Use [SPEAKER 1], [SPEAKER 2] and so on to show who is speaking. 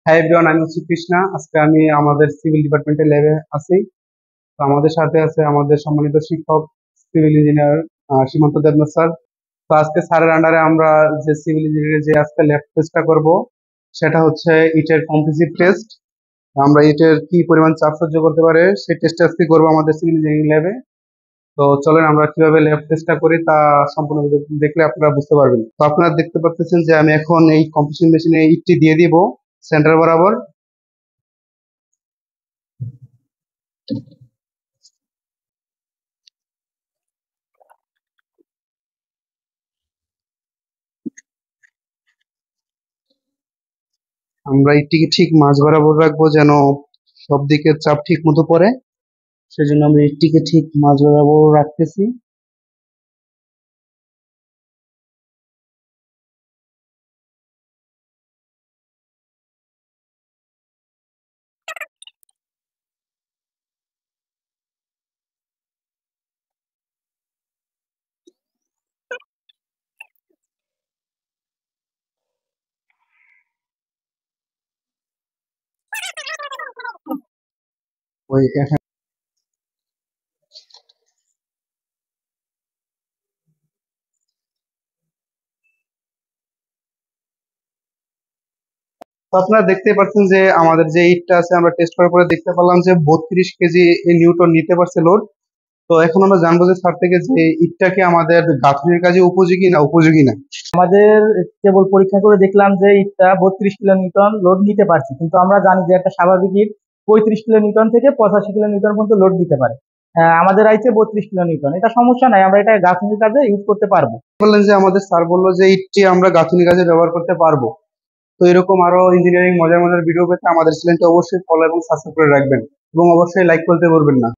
[SPEAKER 1] Hi everyone, আমি হচ্ছি কৃষ্ণা। আজকে আমি আমাদের সিভিল ডিপার্টমেন্টের ল্যাবে আছি। তো আমাদের সাথে আছে আমাদের সম্মানিত শিক্ষক সিভিল ইঞ্জিনিয়ার সীমান্ত দেবনাথ স্যার। তো আজকে স্যারের আন্ডারে আমরা যে সিভিল ইঞ্জিনিয়ারের যে আজকে ল্যাব টেস্টটা করব, সেটা হচ্ছে ইটের কম্পোজিট টেস্ট। আমরা ইটের কি পরিমাণ চাপ সহ্য করতে পারে সেই টেস্ট আজকে করবো আমাদের সিভিল ইঞ্জিনিয়ারিং ল্যাবে। তো চলেন আমরা কিভাবে ল্যাব টেস্টটা করি তা সম্পূর্ণ ভিডিও দেখলে আপনারা বুঝতে পারবেন। তো আপনারা দেখতে পাচ্ছেন যে আমি এখন এই কম্পোজিশন মেশিনে ইটটি দিয়ে দিব সেন্টার বরাবর। আমরা ইটটিকে ঠিক মাঝ বরাবর রাখবো যেন সব দিকের চাপ ঠিক মতো পড়ে। সেজন্য আমরা ইটটিকে ঠিক মাঝ বরাবর রাখতেছি। ওই এখানে তো আপনারা দেখতেই পাচ্ছেন যে আমাদের যে ইটটা আছে, আমরা টেস্ট করার পরে দেখতে পেলাম যে 32 কেজি নিউটন নিতে পারছে লোড। তো এখন আমরা জানবো যে স্যার থেকে যে ইটটা কি আমাদের গাঁথনির কাজে উপযোগী না উপযোগী না।
[SPEAKER 2] আমাদের কেবল পরীক্ষা করে দেখলাম যে ইটটা 32 কিলো নিউটন লোড নিতে পারছে, কিন্তু আমরা জানি যে একটা স্বাভাবিক ইট 35 কিলো নিউটন থেকে 85 কিলো নিউটন পর্যন্ত লোড দিতে পারে। আমাদের আইছে 32 কিলো নিউটন, এটা সমস্যা নাই, আমরা এটা গাঁথনির কাজে ইউজ করতে পারবো।
[SPEAKER 1] বললেন যে আমাদের স্যার বললো যে ইটটি আমরা গাঁথনি কাজে ব্যবহার করতে পারবো। তো এরকম আরো ইঞ্জিনিয়ারিং মজার মজার ভিডিও পেতে আমাদের চ্যানেলটি অবশ্যই ফলো এবং সাবস্ক্রাইব করে রাখবেন এবং অবশ্যই লাইক করতে ভুলবেন না।